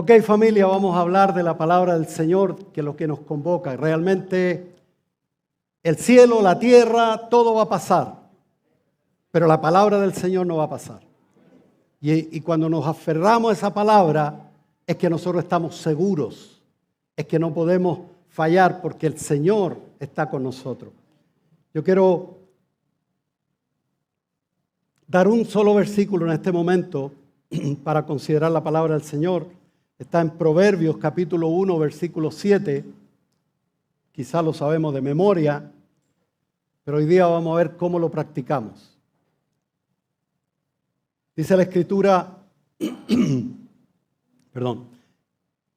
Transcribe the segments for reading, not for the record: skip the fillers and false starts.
Ok, familia, vamos a hablar de la palabra del Señor, que es lo que nos convoca. Realmente el cielo, la tierra, todo va a pasar, pero la palabra del Señor no va a pasar. Y cuando nos aferramos a esa palabra, es que nosotros estamos seguros, es que no podemos fallar porque el Señor está con nosotros. Yo quiero dar un solo versículo en este momento para considerar la palabra del Señor. Está en Proverbios capítulo 1, versículo 7. Quizás lo sabemos de memoria, pero hoy día vamos a ver cómo lo practicamos. Dice la Escritura,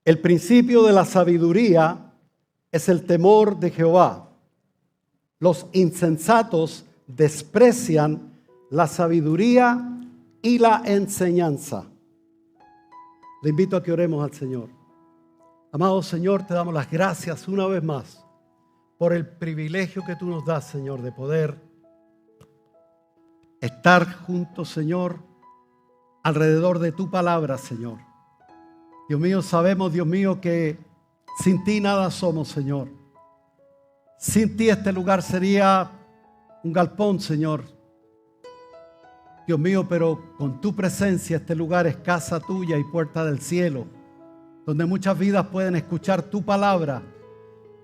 el principio de la sabiduría es el temor de Jehová. Los insensatos desprecian la sabiduría y la enseñanza. Le invito a que oremos al Señor. Amado Señor, te damos las gracias una vez más por el privilegio que tú nos das, Señor, de poder estar juntos, Señor, alrededor de tu palabra, Señor. Dios mío, sabemos, Dios mío, que sin ti nada somos, Señor. Sin ti este lugar sería un galpón, Señor. Dios mío, pero con tu presencia este lugar es casa tuya y puerta del cielo, donde muchas vidas pueden escuchar tu palabra,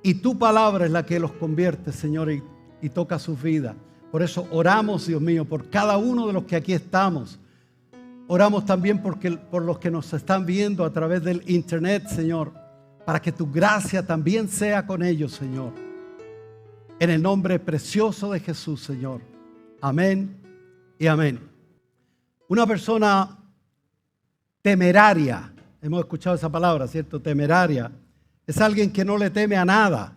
y tu palabra es la que los convierte, Señor, y toca sus vidas. Por eso oramos, Dios mío, por cada uno de los que aquí estamos. Oramos también por los que nos están viendo a través del internet, Señor, para que tu gracia también sea con ellos, Señor. En el nombre precioso de Jesús, Señor. Amén y amén. Una persona temeraria, hemos escuchado esa palabra, ¿cierto? Temeraria, es alguien que no le teme a nada.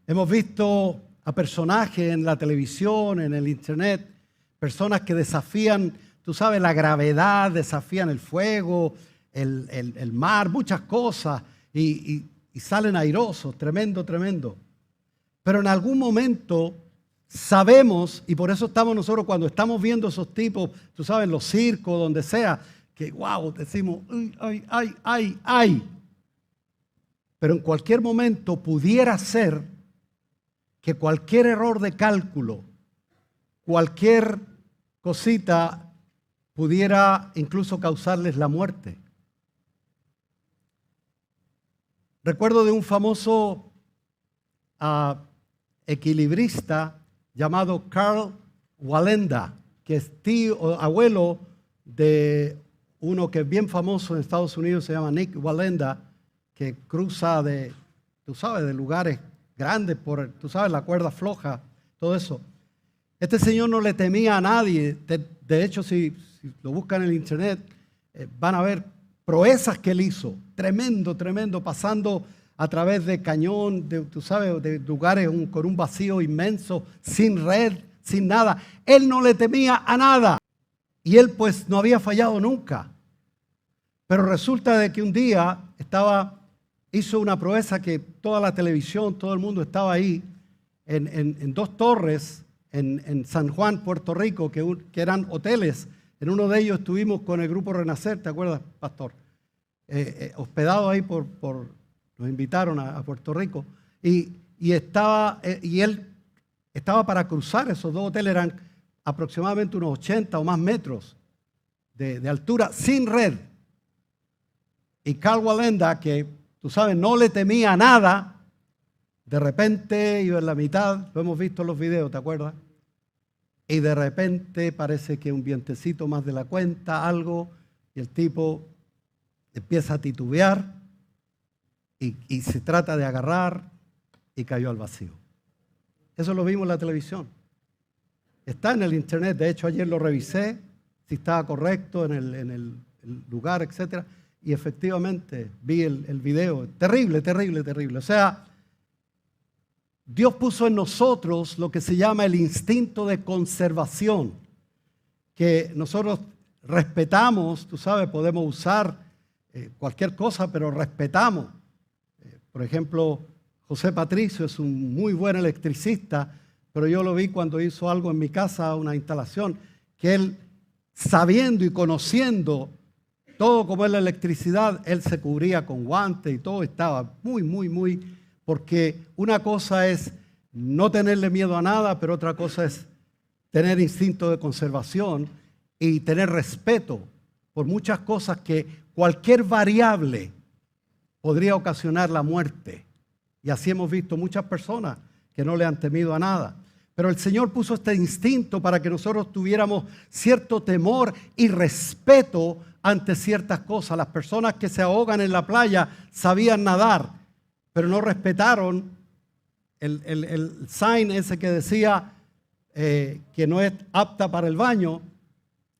Hemos visto a personajes en la televisión, en el internet, personas que desafían, tú sabes, la gravedad, desafían el fuego, el mar, muchas cosas, y salen airosos, tremendo. Pero en algún momento sabemos, y por eso estamos nosotros cuando estamos viendo esos tipos, tú sabes, los circos, donde sea, que wow, decimos, ay. Pero en cualquier momento pudiera ser que cualquier error de cálculo, cualquier cosita pudiera incluso causarles la muerte. Recuerdo de un famoso equilibrista llamado Karl Wallenda, que es abuelo de uno que es bien famoso en Estados Unidos, se llama Nick Wallenda, que cruza de lugares grandes por, tú sabes, la cuerda floja, todo eso. Este señor no le temía a nadie. De hecho, si lo buscan en el internet, van a ver proezas que él hizo. Tremendo, pasando a través de cañón, de lugares con un vacío inmenso, sin red, sin nada. Él no le temía a nada. Y él pues no había fallado nunca. Pero resulta de que un día hizo una proeza que toda la televisión, todo el mundo estaba ahí, en dos torres, en San Juan, Puerto Rico, que eran hoteles. En uno de ellos estuvimos con el grupo Renacer, ¿te acuerdas, pastor? Hospedado ahí nos invitaron a Puerto Rico y él estaba para cruzar. Esos dos hoteles eran aproximadamente unos 80 o más metros de altura, sin red. Y Karl Wallenda, que tú sabes, no le temía nada, de repente iba en la mitad, lo hemos visto en los videos, ¿te acuerdas? Y de repente parece que un vientecito más de la cuenta, algo, y el tipo empieza a titubear y se trata de agarrar y cayó al vacío. Eso lo vimos en la televisión. Está en el internet, de hecho ayer lo revisé, si estaba correcto en el lugar, etc. Y efectivamente vi el video. Terrible. O sea, Dios puso en nosotros lo que se llama el instinto de conservación, que nosotros respetamos, tú sabes, podemos usar cualquier cosa, pero respetamos. Por ejemplo, José Patricio es un muy buen electricista, pero yo lo vi cuando hizo algo en mi casa, una instalación, que él, sabiendo y conociendo todo como es la electricidad, él se cubría con guantes y todo estaba muy, porque una cosa es no tenerle miedo a nada, pero otra cosa es tener instinto de conservación y tener respeto por muchas cosas que cualquier variable podría ocasionar la muerte. Y así hemos visto muchas personas que no le han temido a nada. Pero el Señor puso este instinto para que nosotros tuviéramos cierto temor y respeto ante ciertas cosas. Las personas que se ahogan en la playa sabían nadar, pero no respetaron el sign ese que decía que no es apta para el baño.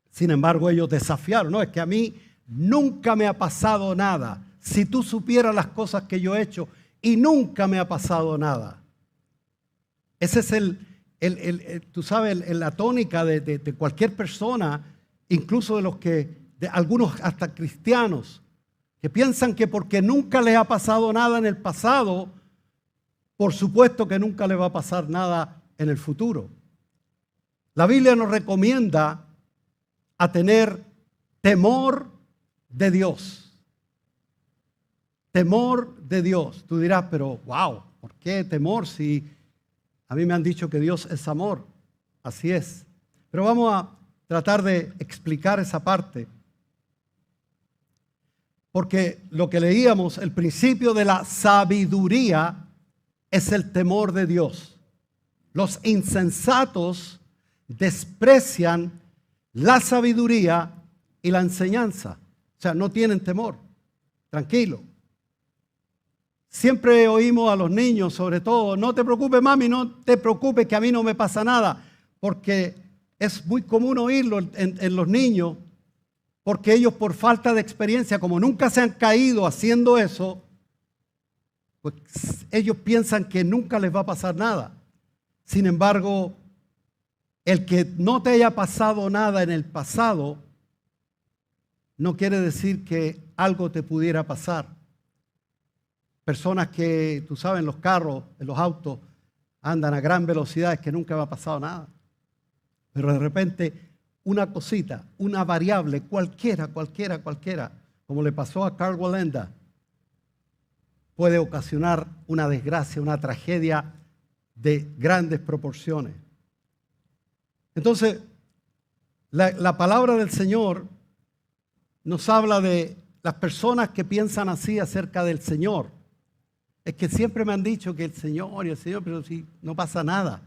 Sin embargo, ellos desafiaron. No, es que a mí nunca me ha pasado nada. Si tú supieras las cosas que yo he hecho y nunca me ha pasado nada. Ese es tú sabes, la tónica de cualquier persona, incluso de algunos hasta cristianos, que piensan que porque nunca les ha pasado nada en el pasado, por supuesto que nunca les va a pasar nada en el futuro. La Biblia nos recomienda a tener temor de Dios. Temor de Dios. Tú dirás, pero wow, ¿por qué temor si a mí me han dicho que Dios es amor? Así es. Pero vamos a tratar de explicar esa parte. Porque lo que leíamos, el principio de la sabiduría es el temor de Dios. Los insensatos desprecian la sabiduría y la enseñanza. O sea, no tienen temor. Tranquilo. Siempre oímos a los niños, sobre todo, no te preocupes, mami, no te preocupes que a mí no me pasa nada. Porque es muy común oírlo en los niños, porque ellos por falta de experiencia, como nunca se han caído haciendo eso, pues ellos piensan que nunca les va a pasar nada. Sin embargo, el que no te haya pasado nada en el pasado no quiere decir que algo te pudiera pasar. Personas que, tú sabes, en los carros, en los autos, andan a gran velocidad, es que nunca me ha pasado nada. Pero de repente, una cosita, una variable, cualquiera, como le pasó a Karl Wallenda, puede ocasionar una desgracia, una tragedia de grandes proporciones. Entonces, la palabra del Señor nos habla de las personas que piensan así acerca del Señor. Es que siempre me han dicho que el Señor, pero si no pasa nada,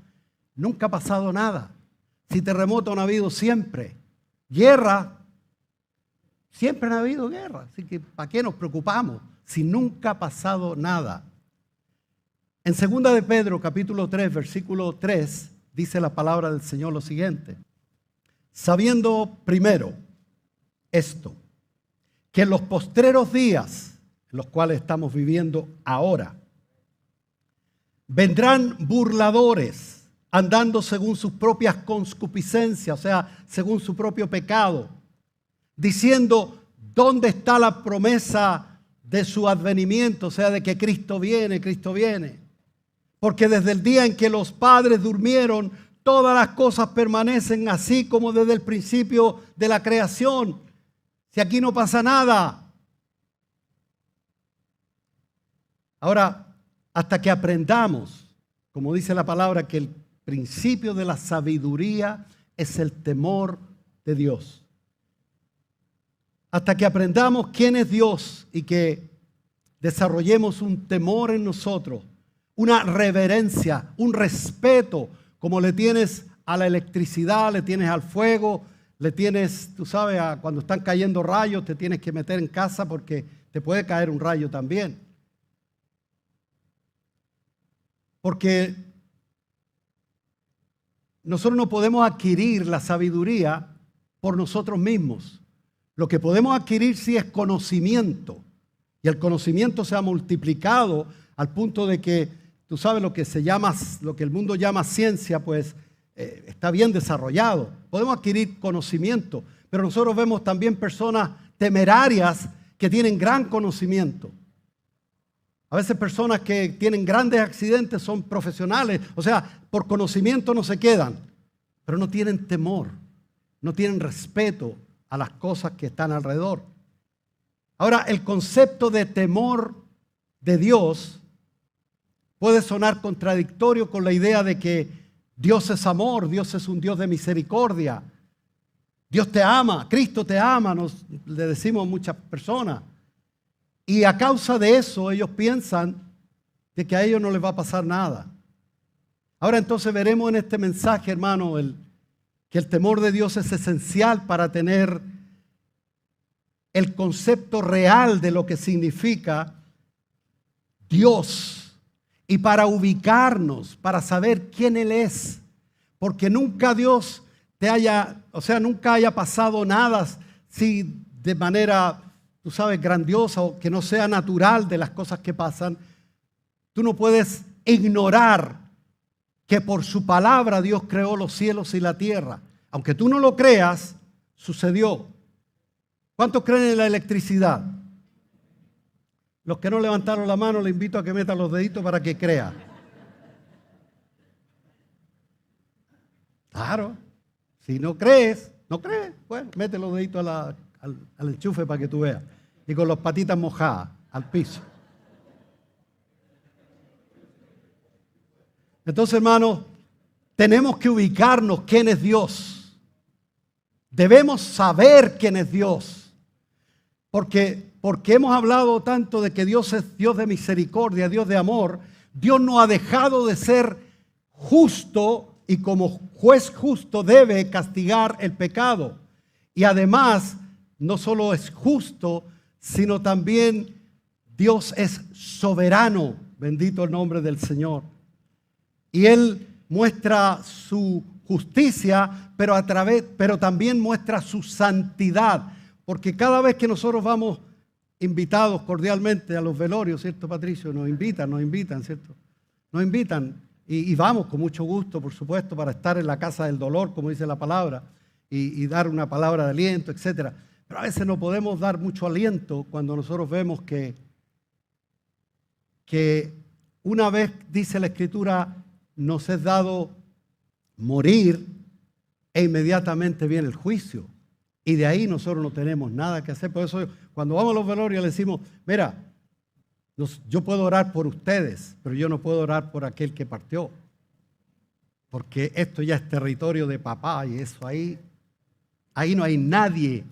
nunca ha pasado nada. Si terremoto no ha habido siempre. Guerra, siempre han habido guerra. Así que ¿para qué nos preocupamos si nunca ha pasado nada? En 2 de Pedro, capítulo 3, versículo 3, dice la palabra del Señor lo siguiente. Sabiendo primero esto, que en los postreros días, los cuales estamos viviendo ahora, vendrán burladores andando según sus propias concupiscencias, o sea, según su propio pecado, diciendo, ¿dónde está la promesa de su advenimiento? O sea, de que Cristo viene, Cristo viene. Porque desde el día en que los padres durmieron, todas las cosas permanecen así como desde el principio de la creación. Si aquí no pasa nada. Ahora, hasta que aprendamos, como dice la palabra, que el principio de la sabiduría es el temor de Dios. Hasta que aprendamos quién es Dios y que desarrollemos un temor en nosotros, una reverencia, un respeto, como le tienes a la electricidad, le tienes al fuego, le tienes, tú sabes, cuando están cayendo rayos, te tienes que meter en casa porque te puede caer un rayo también. Porque nosotros no podemos adquirir la sabiduría por nosotros mismos. Lo que podemos adquirir sí es conocimiento. Y el conocimiento se ha multiplicado al punto de que, tú sabes, lo que el mundo llama ciencia, pues está bien desarrollado. Podemos adquirir conocimiento, pero nosotros vemos también personas temerarias que tienen gran conocimiento. A veces personas que tienen grandes accidentes son profesionales, o sea, por conocimiento no se quedan, pero no tienen temor, no tienen respeto a las cosas que están alrededor. Ahora, el concepto de temor de Dios puede sonar contradictorio con la idea de que Dios es amor, Dios es un Dios de misericordia. Dios te ama, Cristo te ama, le decimos a muchas personas. Y a causa de eso ellos piensan de que a ellos no les va a pasar nada. Ahora entonces veremos en este mensaje, hermano, que el temor de Dios es esencial para tener el concepto real de lo que significa Dios y para ubicarnos, para saber quién Él es. Porque nunca Dios nunca haya pasado nada si de manera, tú sabes, grandiosa o que no sea natural de las cosas que pasan. Tú no puedes ignorar que por su palabra Dios creó los cielos y la tierra. Aunque tú no lo creas, sucedió. ¿Cuántos creen en la electricidad? Los que no levantaron la mano, les invito a que metan los deditos para que crea. Claro, si no crees, bueno, mete los deditos al enchufe para que tú veas. Y con las patitas mojadas al piso. Entonces, hermanos, tenemos que ubicarnos quién es Dios. Debemos saber quién es Dios. Porque hemos hablado tanto de que Dios es Dios de misericordia, Dios de amor. Dios no ha dejado de ser justo y como juez justo debe castigar el pecado. Y además, no solo es justo, sino también Dios es soberano. Bendito el nombre del Señor. Y Él muestra su justicia, pero también muestra su santidad. Porque cada vez que nosotros vamos invitados cordialmente a los velorios, ¿cierto, Patricio? Nos invitan, ¿cierto? Nos invitan y vamos con mucho gusto, por supuesto, para estar en la casa del dolor, como dice la palabra, y dar una palabra de aliento, etc. Pero a veces no podemos dar mucho aliento cuando nosotros vemos que una vez, dice la Escritura, nos es dado morir e inmediatamente viene el juicio. Y de ahí nosotros no tenemos nada que hacer. Por eso cuando vamos a los velorios le decimos, mira, yo puedo orar por ustedes, pero yo no puedo orar por aquel que partió. Porque esto ya es territorio de papá y eso ahí no hay nadie.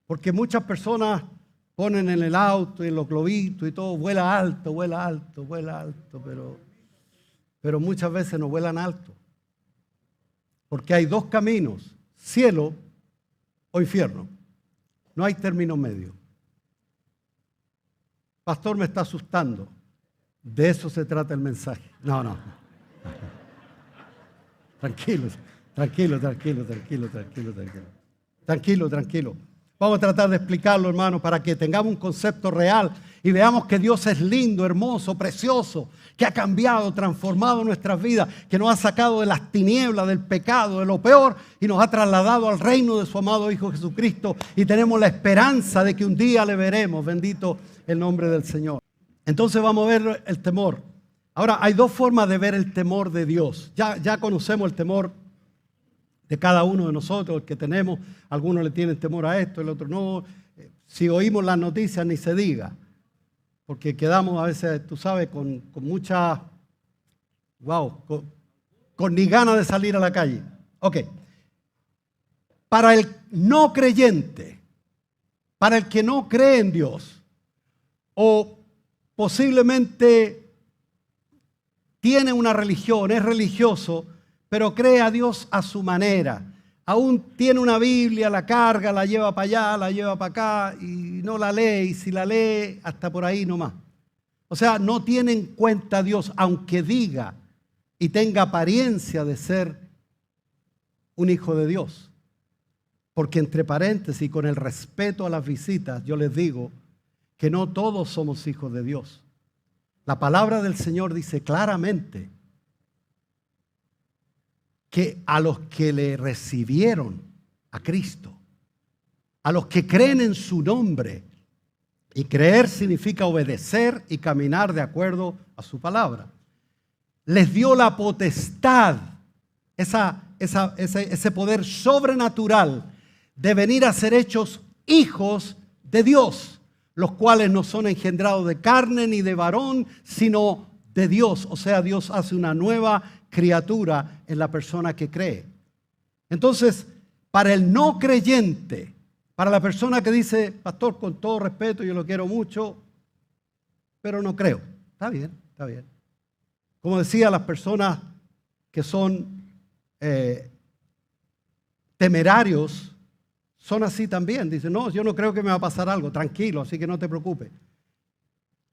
Porque muchas personas ponen en el auto y en los globitos y todo, vuela alto, pero muchas veces no vuelan alto. Porque hay dos caminos, cielo o infierno. No hay término medio. Pastor, me está asustando. De eso se trata el mensaje. No. Tranquilo. Vamos a tratar de explicarlo, hermano, para que tengamos un concepto real y veamos que Dios es lindo, hermoso, precioso, que ha cambiado, transformado nuestras vidas, que nos ha sacado de las tinieblas, del pecado, de lo peor y nos ha trasladado al reino de su amado Hijo Jesucristo y tenemos la esperanza de que un día le veremos. Bendito el nombre del Señor. Entonces vamos a ver el temor. Ahora, hay dos formas de ver el temor de Dios. Ya conocemos el temor de cada uno de nosotros, el que tenemos. Algunos le tienen temor a esto, el otro no. Si oímos las noticias, ni se diga. Porque quedamos a veces, tú sabes, con mucha, con ni ganas de salir a la calle. Ok. Para el no creyente, para el que no cree en Dios, o posiblemente tiene una religión, es religioso, pero cree a Dios a su manera. Aún tiene una Biblia, la carga, la lleva para allá, la lleva para acá y no la lee. Y si la lee, hasta por ahí nomás. O sea, no tiene en cuenta a Dios, aunque diga y tenga apariencia de ser un hijo de Dios. Porque entre paréntesis, y con el respeto a las visitas, yo les digo que no todos somos hijos de Dios. La palabra del Señor dice claramente que a los que le recibieron a Cristo, a los que creen en su nombre, y creer significa obedecer y caminar de acuerdo a su palabra, les dio la potestad, ese poder sobrenatural de venir a ser hechos hijos de Dios. los cuales no son engendrados de carne ni de varón, sino de Dios. O sea, Dios hace una nueva criatura en la persona que cree. Entonces, para el no creyente, para la persona que dice, pastor, con todo respeto, yo lo quiero mucho, pero no creo. Está bien, está bien. Como decía, las personas que son temerarios son así también. Dicen, no, yo no creo que me va a pasar algo, tranquilo, así que no te preocupes.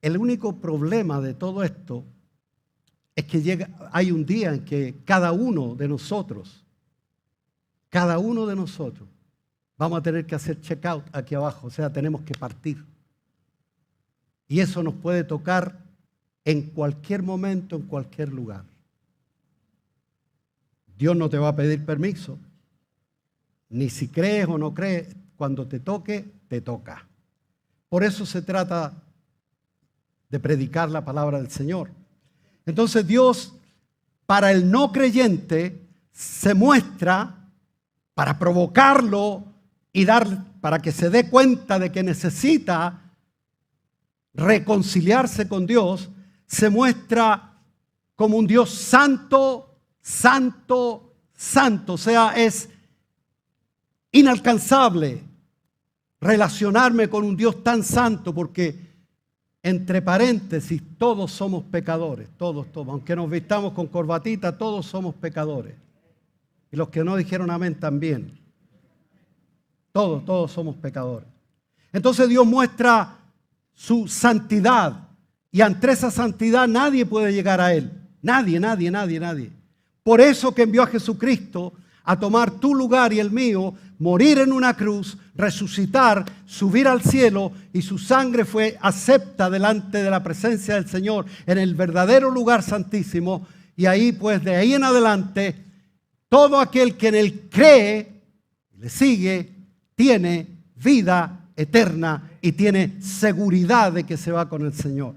El único problema de todo esto es que hay un día en que cada uno de nosotros, vamos a tener que hacer check-out aquí abajo, o sea, tenemos que partir. Y eso nos puede tocar en cualquier momento, en cualquier lugar. Dios no te va a pedir permiso, ni si crees o no crees, cuando te toque, te toca. Por eso se trata de predicar la palabra del Señor. Entonces Dios, para el no creyente, se muestra para provocarlo y para que se dé cuenta de que necesita reconciliarse con Dios, se muestra como un Dios santo, santo, santo. O sea, es inalcanzable relacionarme con un Dios tan santo porque, entre paréntesis, todos somos pecadores, todos. Aunque nos vistamos con corbatita, todos somos pecadores. Y los que no dijeron amén también. Todos somos pecadores. Entonces Dios muestra su santidad. Y ante esa santidad nadie puede llegar a Él. Nadie. Por eso que envió a Jesucristo a tomar tu lugar y el mío, morir en una cruz, resucitar, subir al cielo, y su sangre fue acepta delante de la presencia del Señor en el verdadero lugar santísimo. Y ahí, pues, de ahí en adelante, todo aquel que en Él cree, le sigue, tiene vida eterna y tiene seguridad de que se va con el Señor.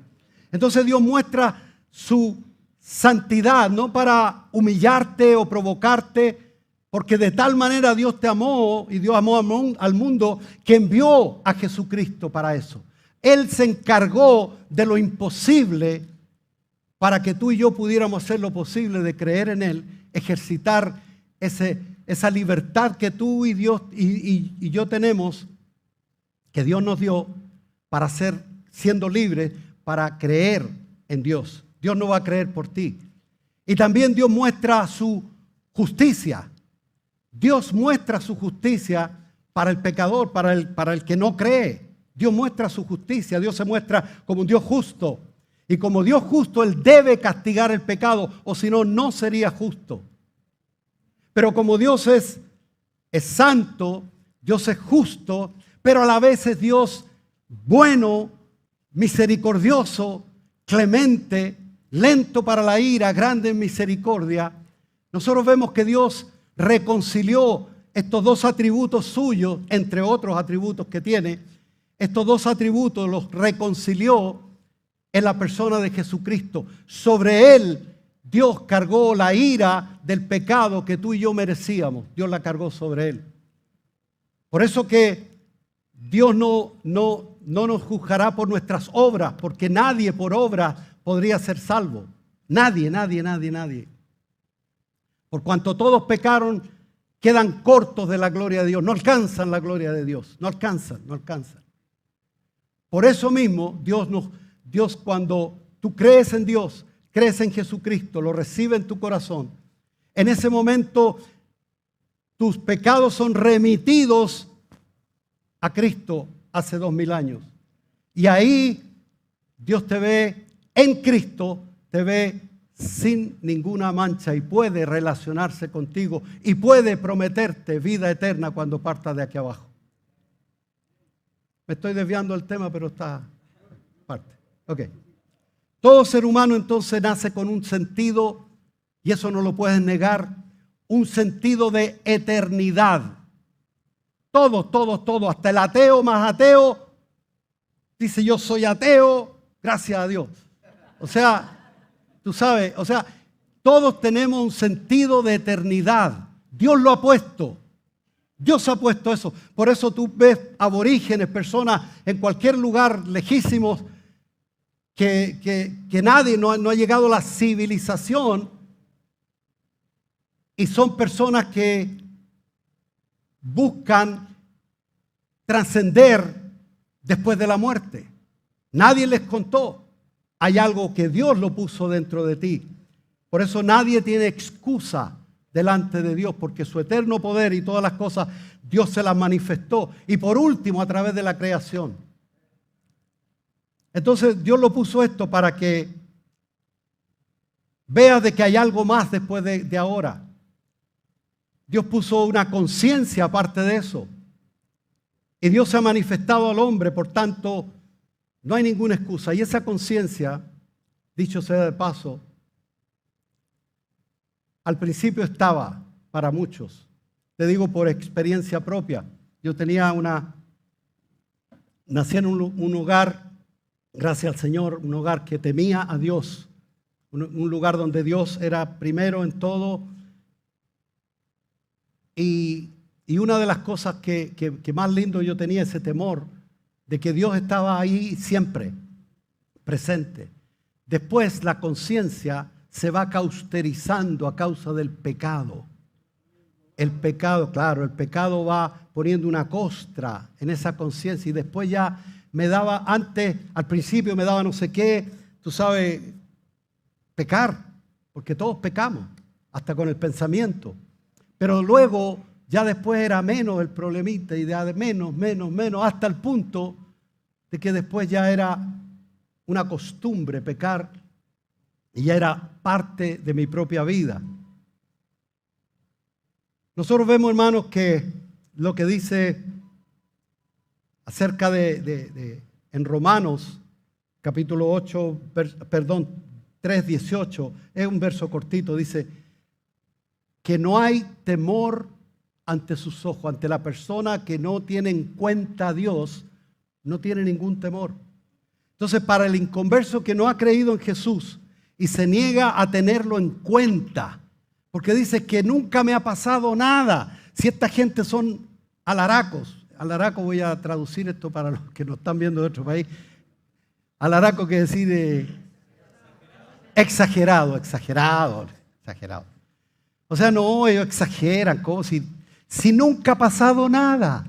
Entonces Dios muestra su santidad, no para humillarte o provocarte, porque de tal manera Dios te amó y Dios amó al mundo que envió a Jesucristo para eso. Él se encargó de lo imposible para que tú y yo pudiéramos hacer lo posible de creer en Él, ejercitar esa libertad que tú y Dios y yo tenemos, que Dios nos dio para ser, siendo libres, para creer en Dios. Dios no va a creer por ti. Y también Dios muestra su justicia. Dios muestra su justicia para el pecador, para el que no cree. Dios muestra su justicia. Dios se muestra como un Dios justo. Y como Dios justo, Él debe castigar el pecado, o si no, no sería justo. Pero como Dios es santo, Dios es justo, pero a la vez es Dios bueno, misericordioso, clemente, lento para la ira, grande en misericordia. Nosotros vemos que Dios reconcilió estos dos atributos suyos, entre otros atributos que tiene. Estos dos atributos los reconcilió en la persona de Jesucristo. Sobre Él Dios cargó la ira del pecado que tú y yo merecíamos. Dios la cargó sobre Él. Por eso que Dios no nos juzgará por nuestras obras, porque nadie por obras podría ser salvo. Nadie. Por cuanto todos pecaron, quedan cortos de la gloria de Dios. No alcanzan la gloria de Dios. No alcanzan. Por eso mismo, Dios, cuando tú crees en Dios, crees en Jesucristo, lo recibes en tu corazón, en ese momento tus pecados son remitidos a Cristo hace 2000 años. Y ahí Dios te ve en Cristo, te ve sin ninguna mancha y puede relacionarse contigo y puede prometerte vida eterna cuando partas de aquí abajo. Me estoy desviando del tema, pero está parte. Ok. Todo ser humano entonces nace con un sentido, y eso no lo puedes negar, un sentido de eternidad. Todo, hasta el ateo más ateo dice yo soy ateo, gracias a Dios. O sea, tú sabes, todos tenemos un sentido de eternidad. Dios lo ha puesto. Dios ha puesto eso. Por eso tú ves aborígenes, personas en cualquier lugar lejísimos que nadie no ha llegado a la civilización y son personas que buscan trascender después de la muerte. Nadie les contó. Hay algo que Dios lo puso dentro de ti. Por eso nadie tiene excusa delante de Dios, porque su eterno poder y todas las cosas Dios se las manifestó. Y por último, a través de la creación. Entonces Dios lo puso esto para que veas de que hay algo más después de ahora. Dios puso una conciencia aparte de eso. Y Dios se ha manifestado al hombre, por tanto, no hay ninguna excusa. Y esa conciencia, dicho sea de paso, al principio estaba para muchos. Te digo por experiencia propia. Yo nací en un hogar, gracias al Señor, un hogar que temía a Dios. Un lugar donde Dios era primero en todo. Y una de las cosas que más lindo yo tenía, ese temor de que Dios estaba ahí siempre, presente. Después la conciencia se va cauterizando a causa del pecado. El pecado, claro, el pecado va poniendo una costra en esa conciencia y después ya me daba, al principio me daba no sé qué, tú sabes, pecar, porque todos pecamos, hasta con el pensamiento. Pero luego, ya después era menos el problemita y de menos, hasta el punto de que después ya era una costumbre pecar y ya era parte de mi propia vida. Nosotros vemos, hermanos, que lo que dice acerca en Romanos, capítulo 8, 3:18, es un verso cortito, dice que no hay temor ante sus ojos, ante la persona que no tiene en cuenta a Dios, no tiene ningún temor. Entonces, para el inconverso que no ha creído en Jesús y se niega a tenerlo en cuenta, porque dice que nunca me ha pasado nada. Si esta gente son alaracos, alaraco voy a traducir esto para los que nos están viendo de otro país, alaraco quiere decir exagerado. O sea, no, ellos exageran, como si nunca ha pasado nada,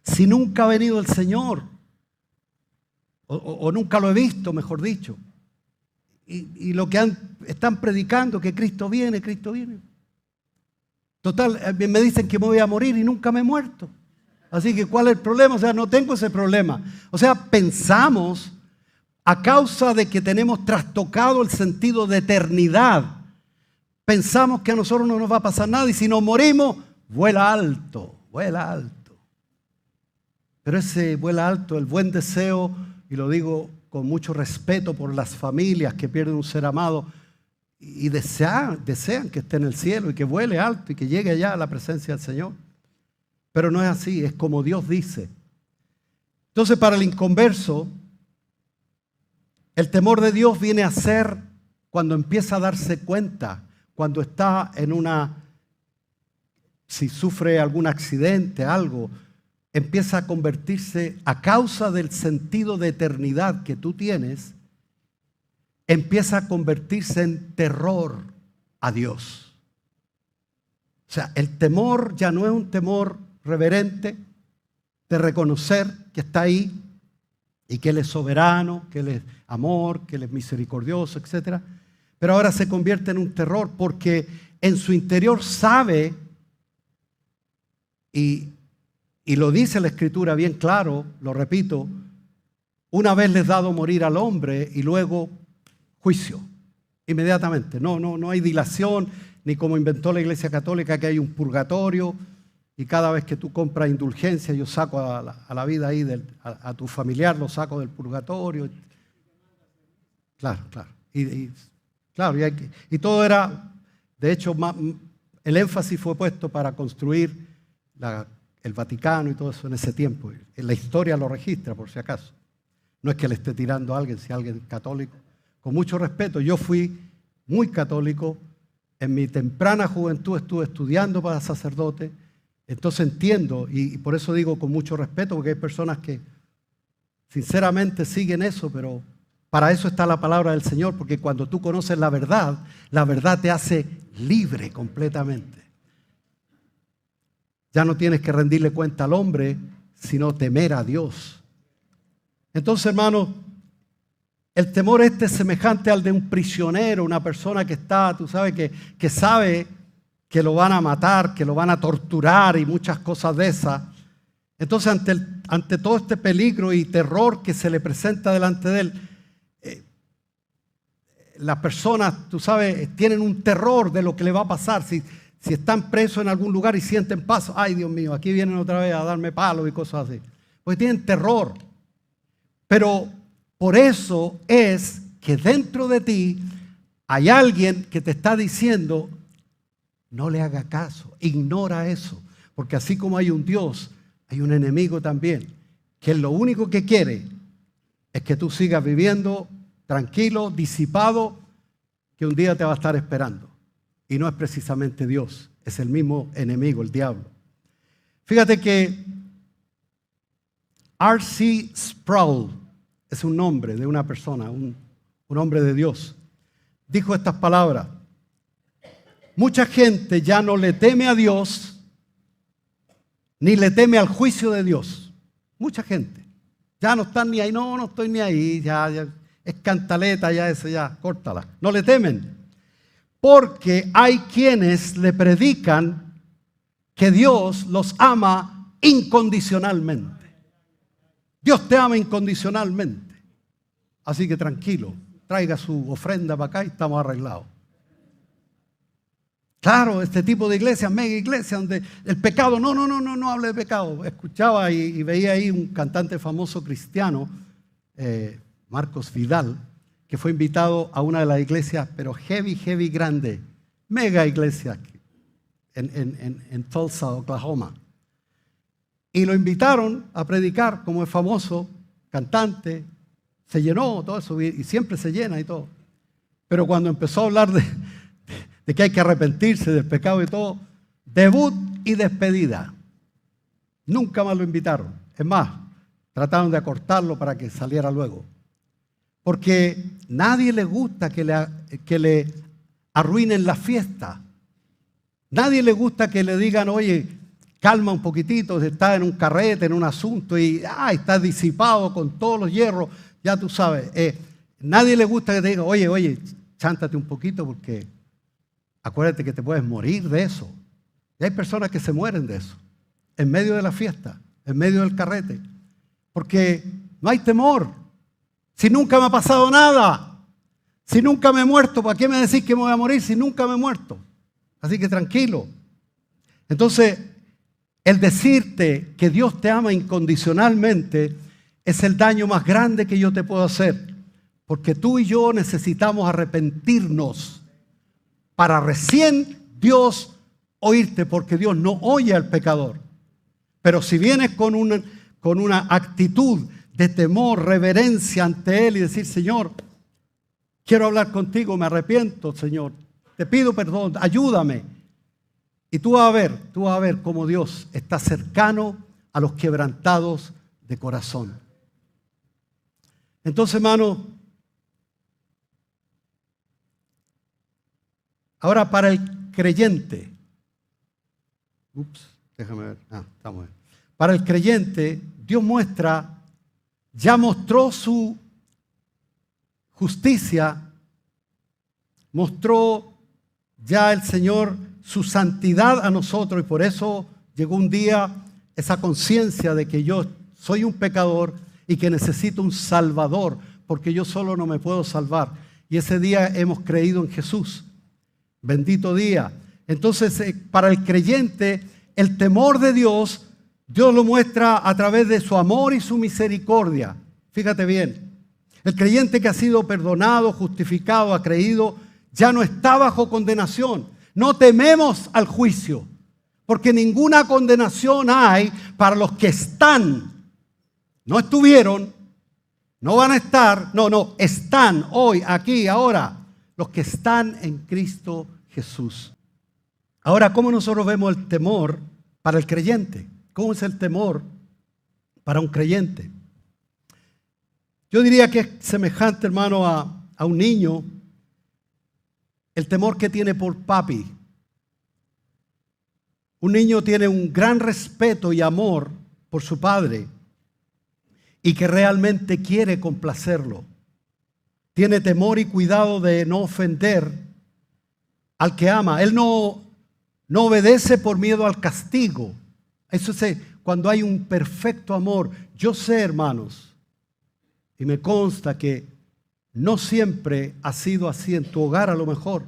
si nunca ha venido el Señor, o nunca lo he visto, mejor dicho. Y lo que están predicando, que Cristo viene. Total, me dicen que me voy a morir y nunca me he muerto. Así que, ¿cuál es el problema? O sea, no tengo ese problema. O sea, pensamos, a causa de que tenemos trastocado el sentido de eternidad, pensamos que a nosotros no nos va a pasar nada y si nos morimos, vuela alto. Pero ese vuela alto, el buen deseo, y lo digo con mucho respeto por las familias que pierden un ser amado y desean que esté en el cielo y que vuele alto y que llegue allá a la presencia del Señor. Pero no es así, es como Dios dice. Entonces, para el inconverso, el temor de Dios viene a ser cuando empieza a darse cuenta, cuando está si sufre algún accidente, algo, empieza a convertirse, a causa del sentido de eternidad que tú tienes, empieza a convertirse en terror a Dios. O sea, el temor ya no es un temor reverente de reconocer que está ahí y que Él es soberano, que Él es amor, que Él es misericordioso, etc. Pero ahora se convierte en un terror porque en su interior sabe, y lo dice la Escritura bien claro, lo repito, una vez les dado morir al hombre y luego juicio, inmediatamente. No hay dilación, ni como inventó la Iglesia Católica que hay un purgatorio y cada vez que tú compras indulgencia yo saco a la vida ahí, a tu familiar lo saco del purgatorio. Claro. Y todo era, de hecho, el énfasis fue puesto para construir el Vaticano y todo eso en ese tiempo. En la historia lo registra, por si acaso. No es que le esté tirando a alguien, si alguien es católico. Con mucho respeto, yo fui muy católico. En mi temprana juventud estuve estudiando para sacerdote. Entonces entiendo, y por eso digo con mucho respeto, porque hay personas que sinceramente siguen eso, pero para eso está la palabra del Señor, porque cuando tú conoces la verdad te hace libre completamente. Ya no tienes que rendirle cuenta al hombre, sino temer a Dios. Entonces, hermanos, el temor es semejante al de un prisionero, una persona que está, tú sabes, que sabe que lo van a matar, que lo van a torturar y muchas cosas de esas. Entonces, ante todo este peligro y terror que se le presenta delante de él, las personas, tú sabes, tienen un terror de lo que le va a pasar. Si están presos en algún lugar y sienten paso, ay Dios mío, aquí vienen otra vez a darme palos y cosas así. Porque tienen terror. Pero por eso es que dentro de ti hay alguien que te está diciendo, no le haga caso, ignora eso. Porque así como hay un Dios, hay un enemigo también, que lo único que quiere es que tú sigas viviendo tranquilo, disipado, que un día te va a estar esperando. Y no es precisamente Dios, es el mismo enemigo, el diablo. Fíjate que R.C. Sproul es un nombre de una persona, un hombre de Dios. Dijo estas palabras: mucha gente ya no le teme a Dios, ni le teme al juicio de Dios. Mucha gente. Ya no están ni ahí, no estoy ni ahí, ya es cantaleta, ya eso, ya, córtala. No le temen. Porque hay quienes le predican que Dios los ama incondicionalmente. Dios te ama incondicionalmente. Así que tranquilo, traiga su ofrenda para acá y estamos arreglados. Claro, este tipo de iglesia, mega iglesia, donde el pecado, no hable de pecado. Escuchaba y veía ahí un cantante famoso cristiano, Marcos Vidal, que fue invitado a una de las iglesias, pero heavy grande, mega iglesia, en Tulsa, Oklahoma. Y lo invitaron a predicar, como es famoso, cantante, se llenó todo eso, y siempre se llena y todo. Pero cuando empezó a hablar de que hay que arrepentirse del pecado y todo, debut y despedida. Nunca más lo invitaron. Es más, trataron de acortarlo para que saliera luego. Porque nadie le gusta que le arruinen la fiesta. Nadie le gusta que le digan, oye, calma un poquitito, está en un carrete, en un asunto y está disipado con todos los hierros, ya tú sabes. Nadie le gusta que te digan, oye, chántate un poquito porque acuérdate que te puedes morir de eso. Y hay personas que se mueren de eso, en medio de la fiesta, en medio del carrete, porque no hay temor. Si nunca me ha pasado nada, si nunca me he muerto, ¿para qué me decís que me voy a morir si nunca me he muerto? Así que tranquilo. Entonces, el decirte que Dios te ama incondicionalmente es el daño más grande que yo te puedo hacer, porque tú y yo necesitamos arrepentirnos para recién Dios oírte, porque Dios no oye al pecador. Pero si vienes con una actitud de temor, reverencia ante Él y decir, Señor, quiero hablar contigo, me arrepiento, Señor, te pido perdón, ayúdame. Y tú vas a ver cómo Dios está cercano a los quebrantados de corazón. Entonces, hermano, ahora para el creyente, déjame ver, estamos bien. Para el creyente, Dios ya mostró su justicia, mostró ya el Señor su santidad a nosotros y por eso llegó un día esa conciencia de que yo soy un pecador y que necesito un Salvador, porque yo solo no me puedo salvar. Y ese día hemos creído en Jesús. Bendito día. Entonces, para el creyente, el temor de Dios lo muestra a través de su amor y su misericordia. Fíjate bien, el creyente que ha sido perdonado, justificado, ha creído, ya no está bajo condenación. No tememos al juicio, porque ninguna condenación hay para los que están. No estuvieron, no van a estar, están hoy, aquí, ahora, los que están en Cristo Jesús. Ahora, ¿cómo nosotros vemos el temor para el creyente? ¿Cómo es el temor para un creyente? Yo diría que es semejante, hermano, a un niño, el temor que tiene por papi. Un niño tiene un gran respeto y amor por su padre y que realmente quiere complacerlo. Tiene temor y cuidado de no ofender al que ama. Él no obedece por miedo al castigo. Eso es cuando hay un perfecto amor. Yo sé, hermanos, y me consta que no siempre ha sido así en tu hogar, a lo mejor,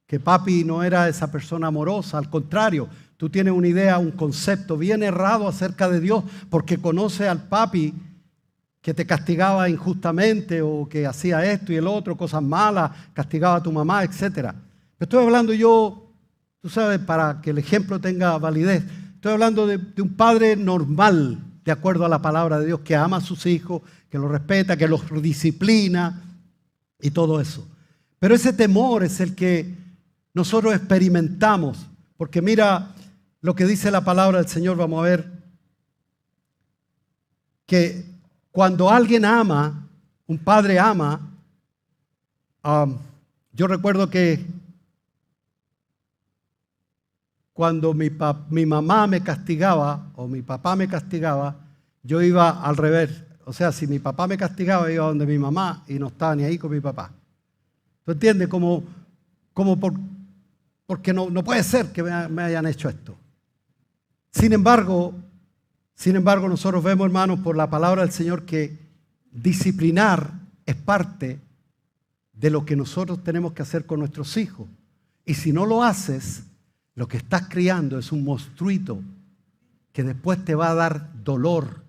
que papi no era esa persona amorosa. Al contrario, tú tienes una idea, un concepto bien errado acerca de Dios porque conoces al papi que te castigaba injustamente o que hacía esto y el otro, cosas malas, castigaba a tu mamá, etc. Estoy hablando yo, tú sabes, para que el ejemplo tenga validez, estoy hablando de un padre normal, de acuerdo a la palabra de Dios, que ama a sus hijos, que los respeta, que los disciplina y todo eso. Pero ese temor es el que nosotros experimentamos, porque mira lo que dice la palabra del Señor, vamos a ver, que cuando alguien ama, un padre ama, yo recuerdo que cuando mi mamá me castigaba o mi papá me castigaba, yo iba al revés. O sea, si mi papá me castigaba, iba donde mi mamá y no estaba ni ahí con mi papá. ¿Tú entiendes? Porque no puede ser que me hayan hecho esto. Sin embargo, nosotros vemos, hermanos, por la palabra del Señor que disciplinar es parte de lo que nosotros tenemos que hacer con nuestros hijos. Y si no lo haces, lo que estás criando es un monstruito que después te va a dar dolor,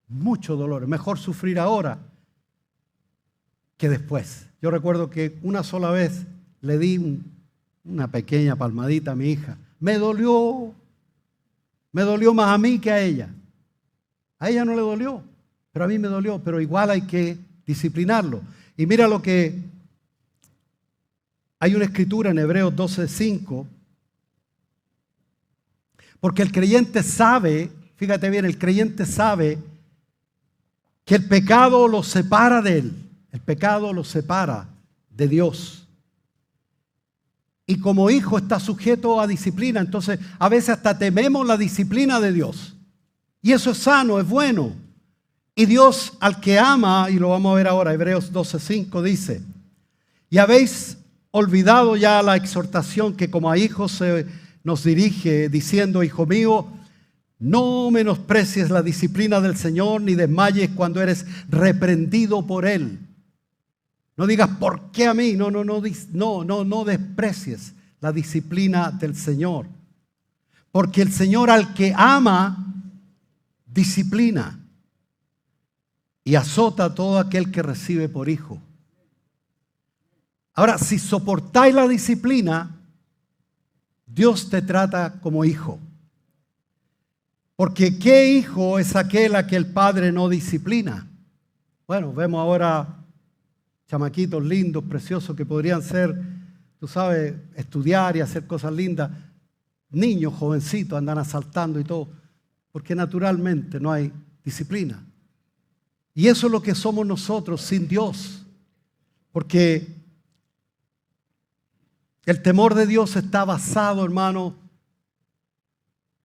mucho dolor. Es mejor sufrir ahora que después. Yo recuerdo que una sola vez le di una pequeña palmadita a mi hija. Me dolió más a mí que a ella. A ella no le dolió, pero a mí me dolió. Pero igual hay que disciplinarlo. Y mira lo que hay una escritura en Hebreos 12:5. Porque el creyente sabe, fíjate bien, el creyente sabe que el pecado lo separa de él. El pecado lo separa de Dios. Y como hijo está sujeto a disciplina. Entonces, a veces hasta tememos la disciplina de Dios. Y eso es sano, es bueno. Y Dios al que ama, y lo vamos a ver ahora, Hebreos 12:5 dice, y habéis olvidado ya la exhortación que como a hijos se nos dirige, diciendo, hijo mío, no menosprecies la disciplina del Señor, ni desmayes cuando eres reprendido por Él. No digas, ¿por qué a mí? No desprecies la disciplina del Señor. Porque el Señor al que ama, disciplina y azota a todo aquel que recibe por hijo. Ahora, si soportáis la disciplina, Dios te trata como hijo. Porque ¿qué hijo es aquel a que el padre no disciplina? Bueno, vemos ahora chamaquitos lindos, preciosos, que podrían ser, tú sabes, estudiar y hacer cosas lindas. Niños jovencitos andan asaltando y todo, porque naturalmente no hay disciplina. Y eso es lo que somos nosotros sin Dios. Porque el temor de Dios está basado, hermano,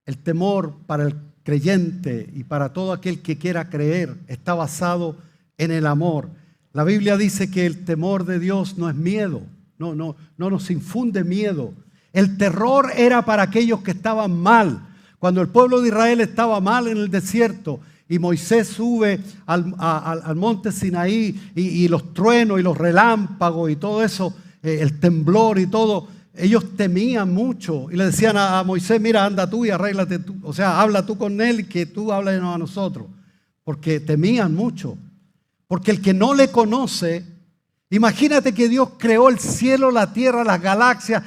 el temor para el creyente y para todo aquel que quiera creer está basado en el amor. La Biblia dice que el temor de Dios no es miedo, no nos infunde miedo. El terror era para aquellos que estaban mal. Cuando el pueblo de Israel estaba mal en el desierto y Moisés sube al monte Sinaí y los truenos y los relámpagos y todo eso, el temblor y todo, ellos temían mucho y le decían a Moisés, mira, anda tú y arréglate tú, o sea, habla tú con él y que tú hables a nosotros, porque temían mucho. Porque el que no le conoce, imagínate que Dios creó el cielo, la tierra, las galaxias.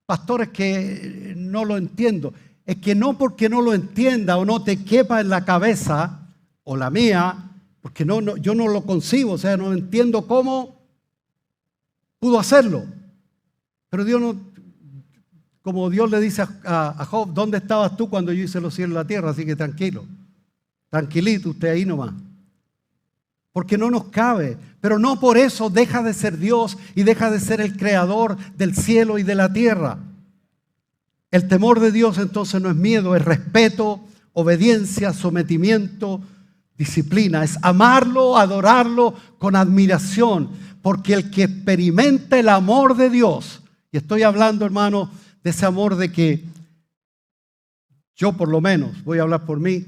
Pastores, que no lo entiendo. Es que no porque no lo entienda o no te quepa en la cabeza, o la mía, porque yo no lo concibo, o sea, no entiendo cómo pudo hacerlo. Pero Dios no, como Dios le dice a Job, ¿dónde estabas tú cuando yo hice los cielos y la tierra? Así que tranquilo, tranquilito usted ahí nomás. Porque no nos cabe, pero no por eso deja de ser Dios y deja de ser el creador del cielo y de la tierra. El temor de Dios entonces no es miedo, es respeto, obediencia, sometimiento, disciplina. Es amarlo, adorarlo con admiración, porque el que experimenta el amor de Dios, y estoy hablando, hermano, de ese amor de que yo por lo menos, voy a hablar por mí,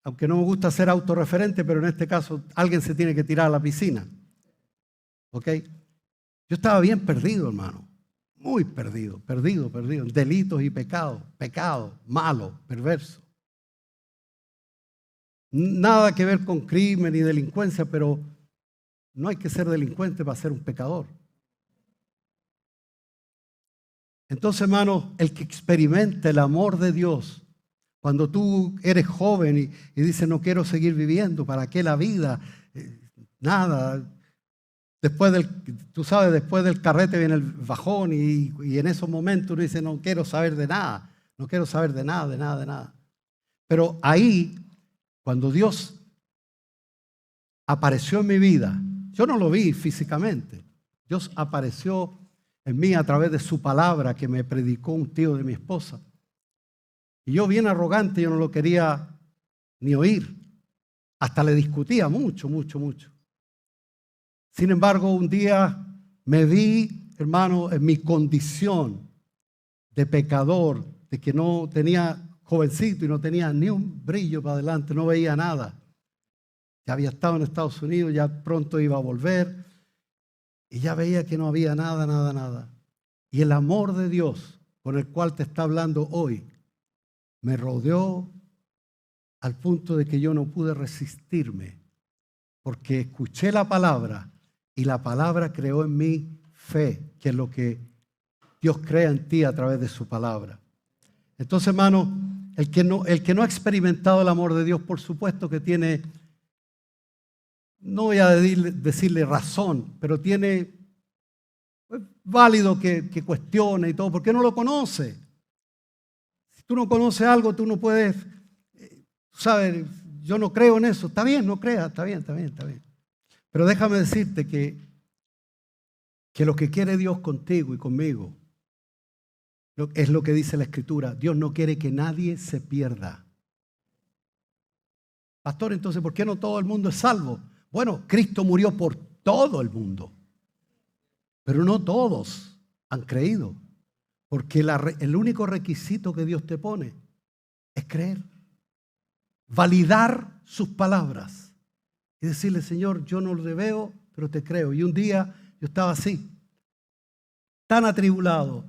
aunque no me gusta ser autorreferente, pero en este caso alguien se tiene que tirar a la piscina. ¿Ok? Yo estaba bien perdido, hermano. Muy perdido en delitos y pecados, malo, perverso. Nada que ver con crimen ni delincuencia, pero no hay que ser delincuente para ser un pecador. Entonces, hermano, el que experimenta el amor de Dios, cuando tú eres joven y dices, no quiero seguir viviendo, ¿para qué la vida? Nada. Después del carrete viene el bajón y en esos momentos uno dice, no quiero saber de nada, no quiero saber de nada. Pero ahí, cuando Dios apareció en mi vida, yo no lo vi físicamente, Dios apareció en mí a través de su palabra que me predicó un tío de mi esposa. Y yo bien arrogante, yo no lo quería ni oír. Hasta le discutía mucho. Sin embargo, un día me vi, hermano, en mi condición de pecador, de que no tenía, jovencito y no tenía ni un brillo para adelante, no veía nada. Ya había estado en Estados Unidos, ya pronto iba a volver y ya veía que no había nada. Y el amor de Dios con el cual te está hablando hoy me rodeó al punto de que yo no pude resistirme, porque escuché la palabra y la palabra creó en mí fe, que es lo que Dios crea en ti a través de su palabra. Entonces, hermano, el que no ha experimentado el amor de Dios, por supuesto que tiene, no voy a decirle razón, pero tiene, es válido que cuestione y todo, porque no lo conoce. Si tú no conoces algo, tú no puedes, sabes, yo no creo en eso. Está bien, no creas, está bien. Pero déjame decirte que lo que quiere Dios contigo y conmigo es lo que dice la Escritura. Dios no quiere que nadie se pierda. Pastor, entonces, ¿por qué no todo el mundo es salvo? Bueno, Cristo murió por todo el mundo, pero no todos han creído, porque el único requisito que Dios te pone es creer, validar sus palabras y decirle, Señor, yo no lo veo, pero te creo. Y un día yo estaba así, tan atribulado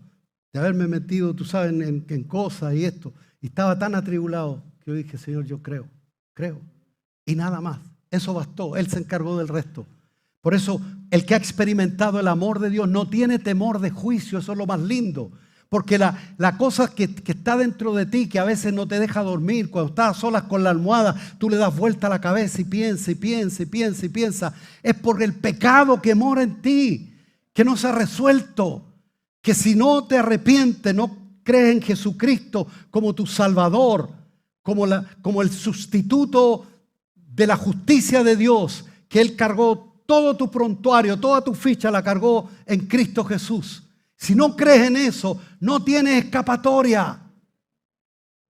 de haberme metido, tú sabes, en cosas y esto, y estaba tan atribulado que yo dije, Señor, yo creo, y nada más. Eso bastó, Él se encargó del resto. Por eso, el que ha experimentado el amor de Dios no tiene temor de juicio, eso es lo más lindo. Porque la cosa que está dentro de ti, que a veces no te deja dormir, cuando estás a solas con la almohada, tú le das vuelta a la cabeza y piensa, es por el pecado que mora en ti, que no se ha resuelto, que si no te arrepientes, no crees en Jesucristo como tu Salvador, como el sustituto de la justicia de Dios, que Él cargó todo tu prontuario, toda tu ficha la cargó en Cristo Jesús. Si no crees en eso, no tienes escapatoria.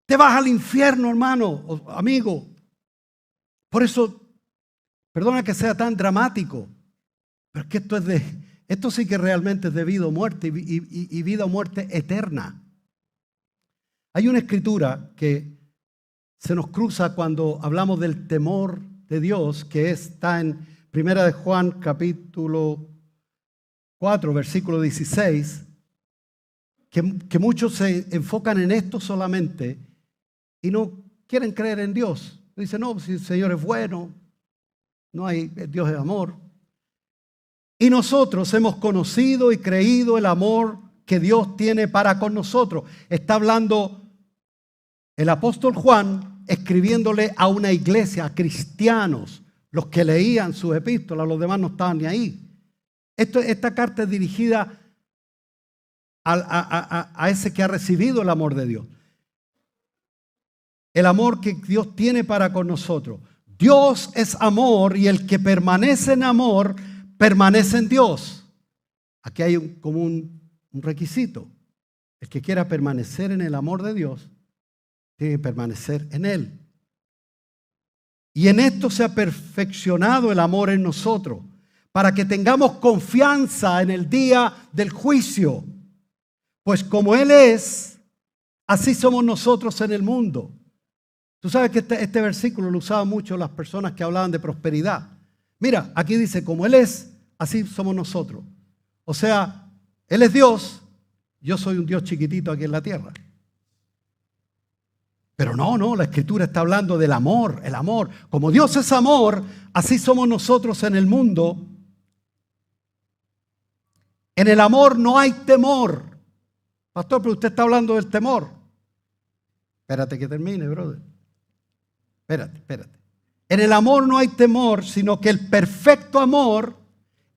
Te vas al infierno, hermano o amigo. Por eso, perdona que sea tan dramático, pero es que esto sí que realmente es de vida o muerte y vida o muerte eterna. Hay una escritura que se nos cruza cuando hablamos del temor de Dios, que está en 1 de Juan capítulo 4, versículo 16, que muchos se enfocan en esto solamente y no quieren creer en Dios. Dicen, no, si el Señor es bueno, Dios es amor. Y nosotros hemos conocido y creído el amor que Dios tiene para con nosotros. Está hablando el apóstol Juan, escribiéndole a una iglesia, a cristianos, los que leían sus epístolas, los demás no estaban ni ahí. Esta carta es dirigida a ese que ha recibido el amor de Dios. El amor que Dios tiene para con nosotros. Dios es amor y el que permanece en amor permanece en Dios. Aquí hay como un requisito. El que quiera permanecer en el amor de Dios tiene que permanecer en Él. Y en esto se ha perfeccionado el amor en nosotros, para que tengamos confianza en el día del juicio. Pues como Él es, así somos nosotros en el mundo. Tú sabes que este versículo lo usaban mucho las personas que hablaban de prosperidad. Mira, aquí dice, como Él es, así somos nosotros. O sea, Él es Dios, yo soy un Dios chiquitito aquí en la tierra. Pero no, la Escritura está hablando del amor, el amor. Como Dios es amor, así somos nosotros en el mundo. En el amor no hay temor. Pastor, pero usted está hablando del temor. Espérate que termine, brother. Espérate. En el amor no hay temor, sino que el perfecto amor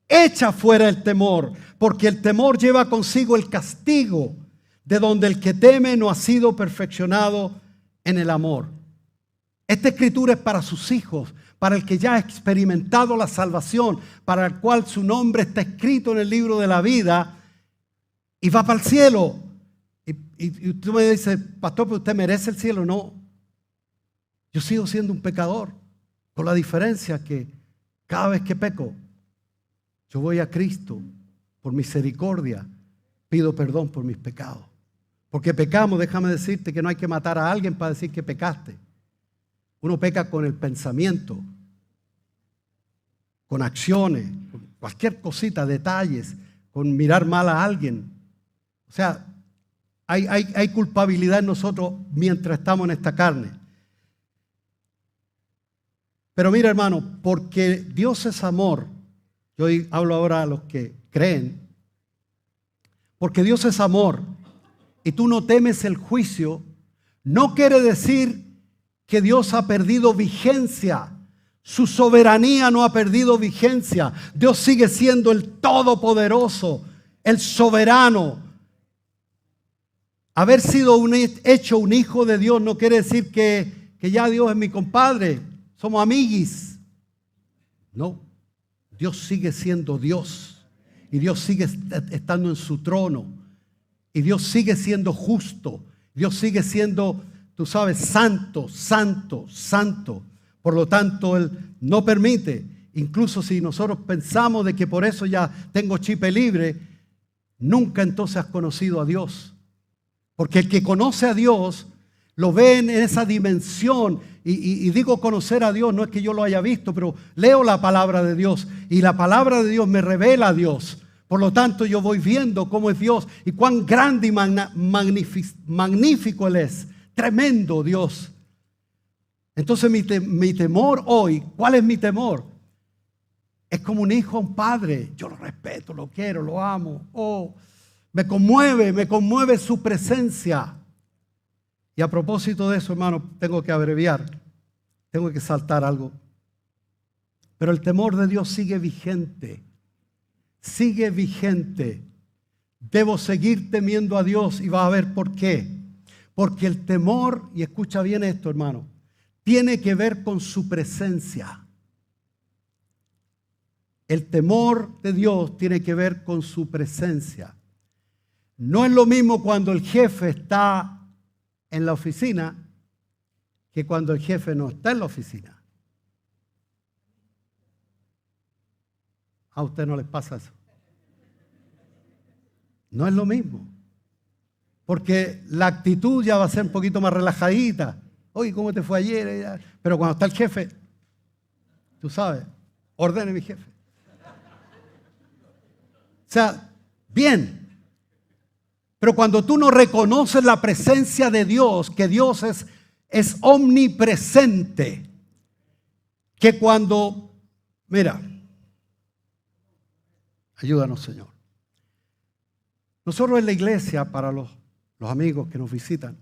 echa fuera el temor, porque el temor lleva consigo el castigo, de donde el que teme no ha sido perfeccionado en el amor. Esta escritura es para sus hijos, para el que ya ha experimentado la salvación, para el cual su nombre está escrito en el libro de la vida y va para el cielo. Y tú me dices, pastor, pero usted merece el cielo. No, yo sigo siendo un pecador, con la diferencia que cada vez que peco, yo voy a Cristo por misericordia, pido perdón por mis pecados. Porque pecamos, déjame decirte que no hay que matar a alguien para decir que pecaste. Uno peca con el pensamiento, con acciones, con cualquier cosita, detalles, con mirar mal a alguien. O sea, hay culpabilidad en nosotros mientras estamos en esta carne. Pero mira, hermano, porque Dios es amor, yo hablo ahora a los que creen, porque Dios es amor y tú no temes el juicio, no quiere decir que Dios ha perdido vigencia. Su soberanía no ha perdido vigencia. Dios sigue siendo el todopoderoso, el soberano. Haber sido hecho un hijo de Dios no quiere decir que ya Dios es mi compadre, somos amiguis. No, Dios sigue siendo Dios y Dios sigue estando en su trono y Dios sigue siendo justo. Dios sigue siendo, tú sabes, santo, santo, santo. Por lo tanto, Él no permite, incluso si nosotros pensamos de que por eso ya tengo chipe libre, nunca entonces has conocido a Dios. Porque el que conoce a Dios lo ve en esa dimensión. Y digo conocer a Dios, no es que yo lo haya visto, pero leo la palabra de Dios y la palabra de Dios me revela a Dios. Por lo tanto, yo voy viendo cómo es Dios y cuán grande y magnífico Él es. Tremendo Dios. Entonces mi temor hoy, ¿cuál es mi temor? Es como un hijo a un padre. Yo lo respeto, lo quiero, lo amo. Oh, me conmueve su presencia. Y a propósito de eso, hermano, tengo que abreviar, tengo que saltar algo. Pero el temor de Dios sigue vigente. Sigue vigente. Debo seguir temiendo a Dios y vas a ver por qué. Porque el temor, y escucha bien esto, hermano, tiene que ver con su presencia. El temor de Dios tiene que ver con su presencia. No es lo mismo cuando el jefe está en la oficina que cuando el jefe no está en la oficina. A usted no les pasa eso. No es lo mismo. Porque la actitud ya va a ser un poquito más relajadita. Oye, ¿cómo te fue ayer? Pero cuando está el jefe, tú sabes, ordene mi jefe. O sea, bien. Pero cuando tú no reconoces la presencia de Dios, que Dios es omnipresente, que cuando, mira, ayúdanos, Señor. Nosotros en la iglesia, para los amigos que nos visitan,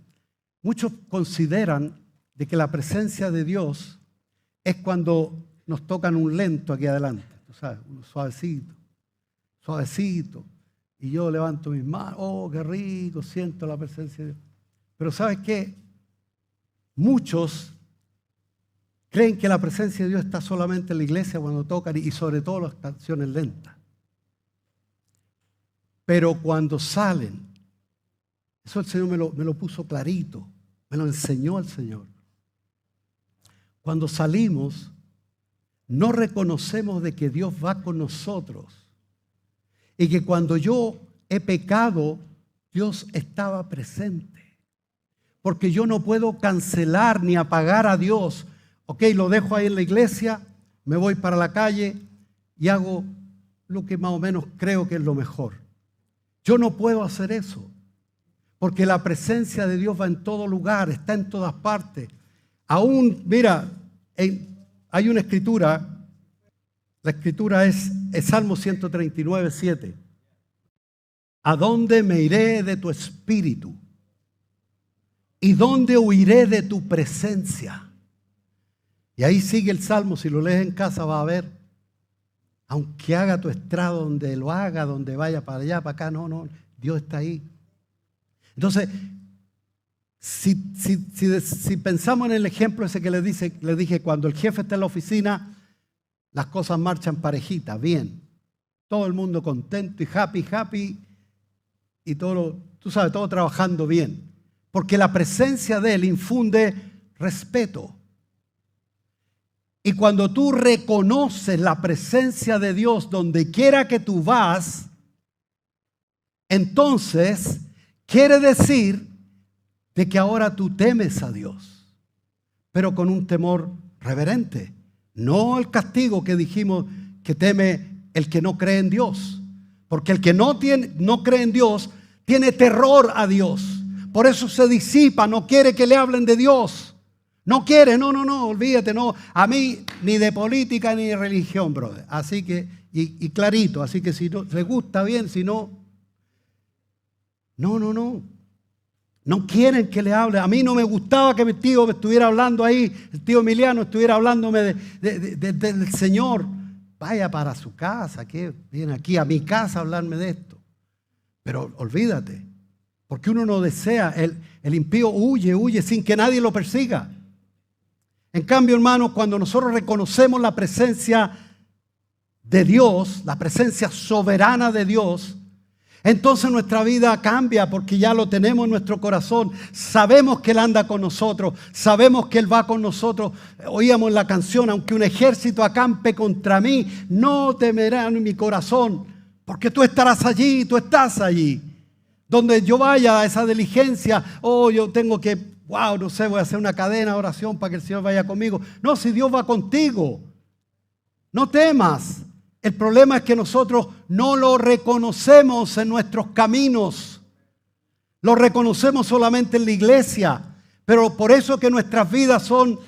muchos consideran de que la presencia de Dios es cuando nos tocan un lento aquí adelante, tú sabes, uno suavecito, suavecito. y yo levanto mis manos, oh, qué rico, siento la presencia de Dios. Pero ¿sabes qué? Muchos creen que la presencia de Dios está solamente en la iglesia cuando tocan y sobre todo las canciones lentas. Pero cuando salen, eso el Señor me lo puso clarito, me lo enseñó el Señor. Cuando salimos, no reconocemos de que Dios va con nosotros y que cuando yo he pecado, Dios estaba presente. Porque yo no puedo cancelar ni apagar a Dios. Ok, lo dejo ahí en la iglesia, me voy para la calle y hago lo que más o menos creo que es lo mejor. Yo no puedo hacer eso, porque la presencia de Dios va en todo lugar, está en todas partes. Aún, mira, hay una escritura, la escritura es Salmo 139, 7. ¿A dónde me iré de tu espíritu? ¿Y dónde huiré de tu presencia? Y ahí sigue el Salmo, si lo lees en casa vas a ver, aunque haga tu estrado donde lo haga, donde vaya para allá, para acá, no, Dios está ahí. Entonces, si pensamos en el ejemplo ese que le dije, cuando el jefe está en la oficina, las cosas marchan parejitas, bien. Todo el mundo contento y happy, y todo, tú sabes, todo trabajando bien. Porque la presencia de Él infunde respeto. Y cuando tú reconoces la presencia de Dios donde quiera que tú vas, entonces quiere decir de que ahora tú temes a Dios, pero con un temor reverente. No el castigo que dijimos que teme el que no cree en Dios. Porque el que no cree en Dios tiene terror a Dios. Por eso se disipa, no quiere que le hablen de Dios. No quiere, no, olvídate, no. A mí ni de política ni de religión, brother. Así que, y clarito, así que si no le gusta bien, si no, no. No quieren que le hable. A mí no me gustaba que mi tío me estuviera hablando ahí, el tío Emiliano estuviera hablándome del Señor. Vaya para su casa, que viene aquí a mi casa a hablarme de esto. Pero olvídate, porque uno no desea, el impío huye sin que nadie lo persiga. En cambio, hermanos, cuando nosotros reconocemos la presencia de Dios, la presencia soberana de Dios, entonces nuestra vida cambia porque ya lo tenemos en nuestro corazón. Sabemos que Él anda con nosotros, sabemos que Él va con nosotros. Oíamos en la canción, aunque un ejército acampe contra mí, no temerá en mi corazón, porque tú estarás allí, tú estás allí. Donde yo vaya a esa diligencia, yo tengo que, no sé, voy a hacer una cadena de oración para que el Señor vaya conmigo. No, si Dios va contigo, no temas. El problema es que nosotros no lo reconocemos en nuestros caminos. Lo reconocemos solamente en la iglesia. Pero por eso que nuestras vidas son,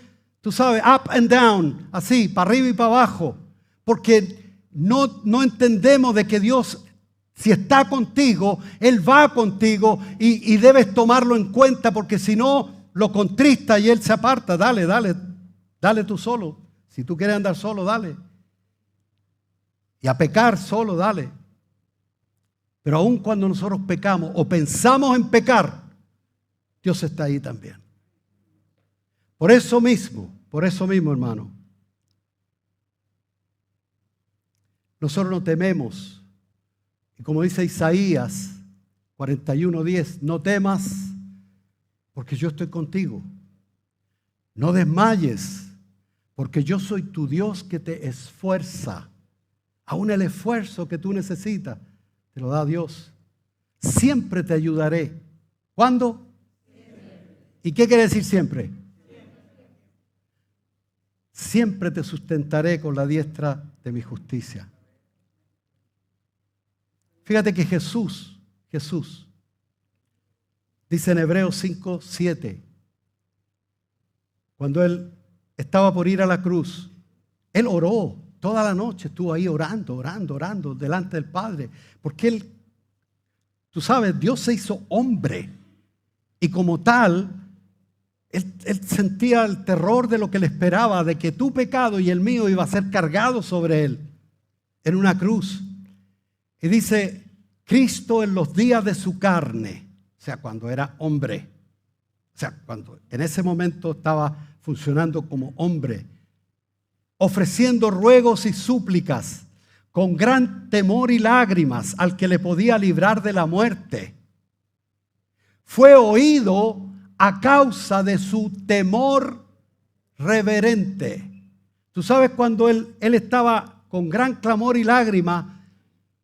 tú sabes, up and down, así, para arriba y para abajo. Porque no entendemos de que Dios, si está contigo, Él va contigo y debes tomarlo en cuenta porque si no, lo contrista y Él se aparta. Dale tú solo. Si tú quieres andar solo, dale. Y a pecar solo, dale. Pero aun cuando nosotros pecamos o pensamos en pecar, Dios está ahí también. Por eso mismo, hermano, nosotros no tememos. Y como dice Isaías 41:10, no temas porque yo estoy contigo. No desmayes porque yo soy tu Dios que te esfuerza. Aún el esfuerzo que tú necesitas, te lo da Dios. Siempre te ayudaré. ¿Cuándo? Siempre. ¿Y qué quiere decir siempre? Siempre te sustentaré con la diestra de mi justicia. Fíjate que Jesús, dice en Hebreos 5:7, cuando Él estaba por ir a la cruz, Él oró. Toda la noche estuvo ahí orando delante del Padre. Porque Él, tú sabes, Dios se hizo hombre. Y como tal, Él sentía el terror de lo que le esperaba, de que tu pecado y el mío iba a ser cargado sobre Él en una cruz. Y dice, Cristo en los días de su carne, o sea, cuando era hombre, o sea, cuando en ese momento estaba funcionando como hombre, ofreciendo ruegos y súplicas con gran temor y lágrimas al que le podía librar de la muerte, fue oído a causa de su temor reverente. Tú sabes, cuando él estaba con gran clamor y lágrimas,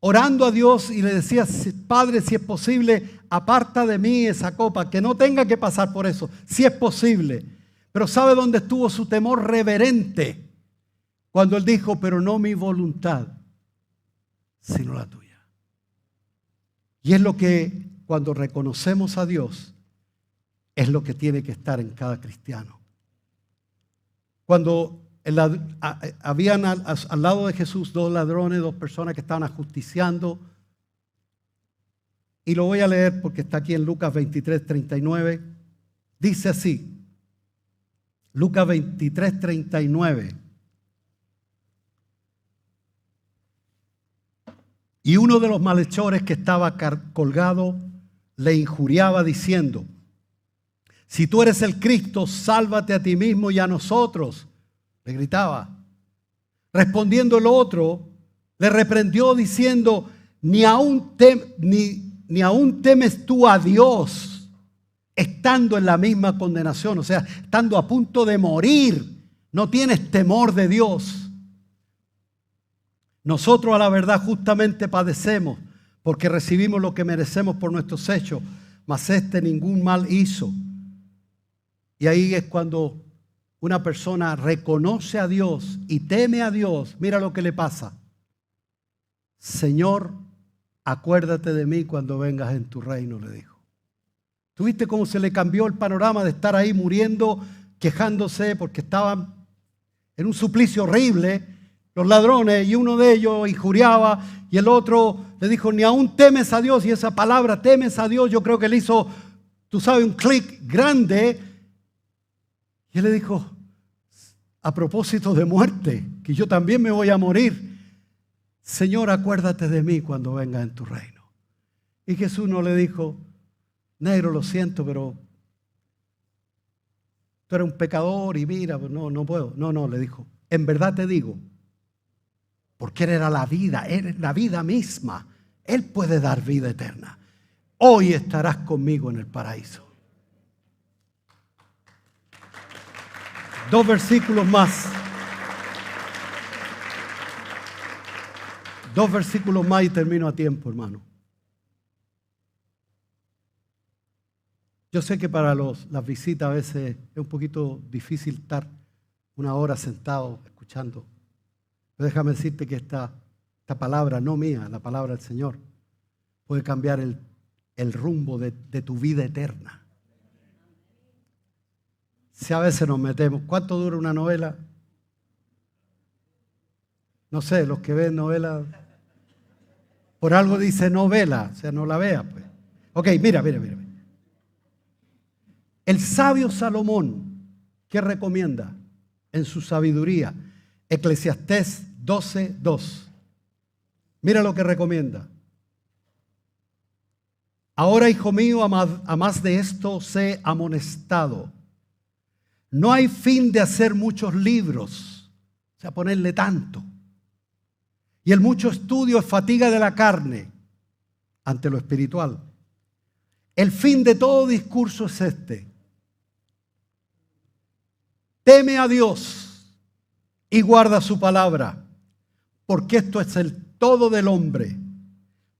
orando a Dios y le decía: Padre, si es posible, aparta de mí esa copa, que no tenga que pasar por eso, si es posible. Pero ¿sabe dónde estuvo su temor reverente? Cuando él dijo: pero no mi voluntad, sino la tuya. Y es lo que, cuando reconocemos a Dios, es lo que tiene que estar en cada cristiano. Cuando habían al lado de Jesús dos ladrones, dos personas que estaban ajusticiando, y lo voy a leer porque está aquí en Lucas 23, 39, dice así, Lucas 23, 39. Y uno de los malhechores que estaba colgado le injuriaba diciendo: si tú eres el Cristo, sálvate a ti mismo y a nosotros. Le gritaba. Respondiendo el otro, le reprendió diciendo: ni aún temes tú a Dios, estando en la misma condenación, o sea, estando a punto de morir, no tienes temor de Dios. Nosotros, a la verdad, justamente padecemos, porque recibimos lo que merecemos por nuestros hechos, mas este ningún mal hizo. Y ahí es cuando una persona reconoce a Dios y teme a Dios. Mira lo que le pasa. Señor, acuérdate de mí cuando vengas en tu reino, le dijo. ¿Tú viste cómo se le cambió el panorama de estar ahí muriendo, quejándose porque estaban en un suplicio horrible los ladrones, y uno de ellos injuriaba y el otro le dijo: ni aún temes a Dios? Y esa palabra, temes a Dios, yo creo que le hizo, tú sabes, un clic grande. Y él le dijo: a propósito de muerte, que yo también me voy a morir, Señor, acuérdate de mí cuando venga en tu reino. Y Jesús no le dijo: negro, lo siento, pero tú eres un pecador y mira, no puedo. No, le dijo: en verdad te digo, porque Él era la vida, Él es la vida misma. Él puede dar vida eterna. Hoy estarás conmigo en el paraíso. Dos versículos más. Dos versículos más y termino a tiempo, hermano. Yo sé que para las visitas a veces es un poquito difícil estar una hora sentado escuchando. Pero déjame decirte que esta palabra, no mía, la palabra del Señor, puede cambiar el rumbo de tu vida eterna. Si a veces nos metemos, ¿cuánto dura una novela? No sé, los que ven novelas, por algo dice novela, o sea, no la veas, pues. Ok, mira. El sabio Salomón, ¿qué recomienda en su sabiduría? Eclesiastés 12:2. Mira lo que recomienda. Ahora, hijo mío, a más de esto sé amonestado. No hay fin de hacer muchos libros, o sea, ponerle tanto. Y el mucho estudio es fatiga de la carne ante lo espiritual. El fin de todo discurso es este: teme a Dios y guarda su palabra, porque esto es el todo del hombre,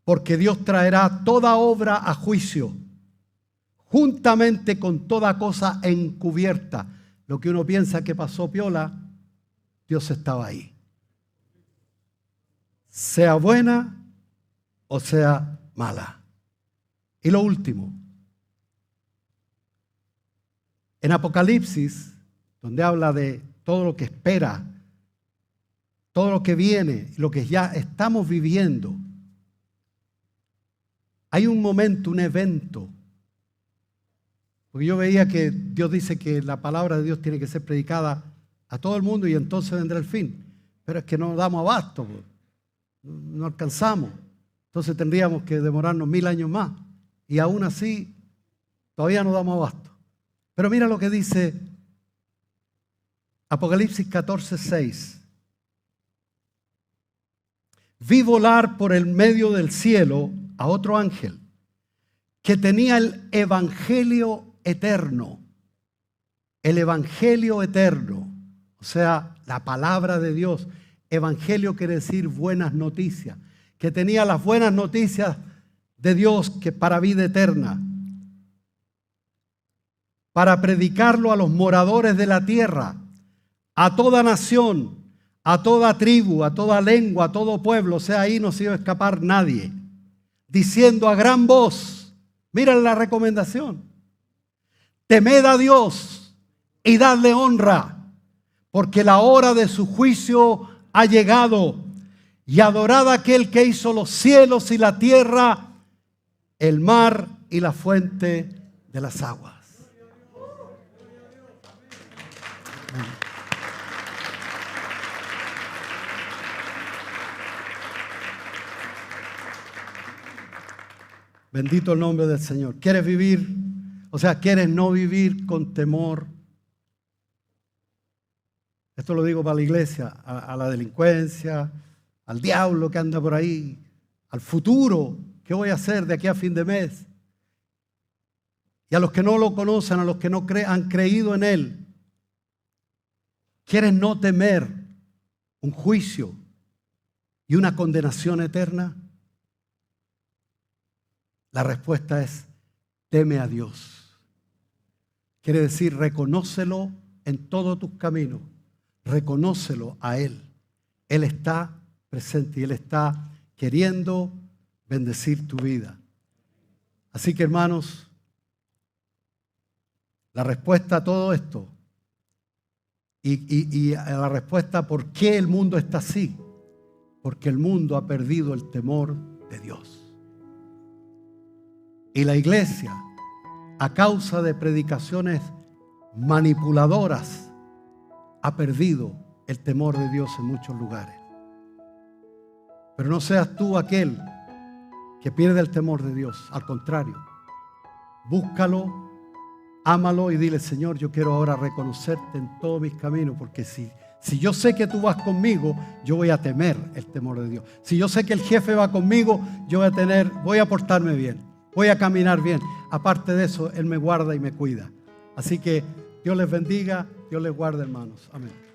porque Dios traerá toda obra a juicio, juntamente con toda cosa encubierta. Lo que uno piensa que pasó piola, Dios estaba ahí. Sea buena o sea mala. Y lo último, en Apocalipsis, donde habla de todo lo que espera, todo lo que viene, lo que ya estamos viviendo, hay un momento, un evento. Porque yo veía que Dios dice que la palabra de Dios tiene que ser predicada a todo el mundo y entonces vendrá el fin. Pero es que no damos abasto, no alcanzamos. Entonces tendríamos que demorarnos 1000 años más. Y aún así, todavía no damos abasto. Pero mira lo que dice Apocalipsis 14:6. Vi volar por el medio del cielo a otro ángel que tenía el evangelio eterno. El evangelio eterno, o sea, la palabra de Dios. Evangelio quiere decir buenas noticias. Que tenía las buenas noticias de Dios que para vida eterna. Para predicarlo a los moradores de la tierra, a toda nación, a toda tribu, a toda lengua, a todo pueblo. O sea, ahí no se iba a escapar nadie. Diciendo a gran voz, miren la recomendación: temed a Dios y dadle honra, porque la hora de su juicio ha llegado, y adorad a aquel que hizo los cielos y la tierra, el mar y la fuente de las aguas. Bendito el nombre del Señor. ¿Quieres vivir? O sea, ¿quieres no vivir con temor? Esto lo digo para la iglesia, a la delincuencia, al diablo que anda por ahí, al futuro, ¿qué voy a hacer de aquí a fin de mes? Y a los que no lo conocen, a los que no han creído en Él. ¿Quieres no temer un juicio y una condenación eterna? La respuesta es: teme a Dios. Quiere decir, reconócelo en todos tus caminos. Reconócelo a Él. Él está presente y Él está queriendo bendecir tu vida. Así que, hermanos, la respuesta a todo esto y a la respuesta a por qué el mundo está así, porque el mundo ha perdido el temor de Dios. Y la iglesia, a causa de predicaciones manipuladoras, ha perdido el temor de Dios en muchos lugares. Pero no seas tú aquel que pierde el temor de Dios. Al contrario, búscalo, ámalo y dile: Señor, yo quiero ahora reconocerte en todos mis caminos, porque si yo sé que tú vas conmigo, yo voy a temer el temor de Dios. Si yo sé que el jefe va conmigo, yo voy a portarme bien. Voy a caminar bien. Aparte de eso, Él me guarda y me cuida. Así que Dios les bendiga, Dios les guarde, hermanos. Amén.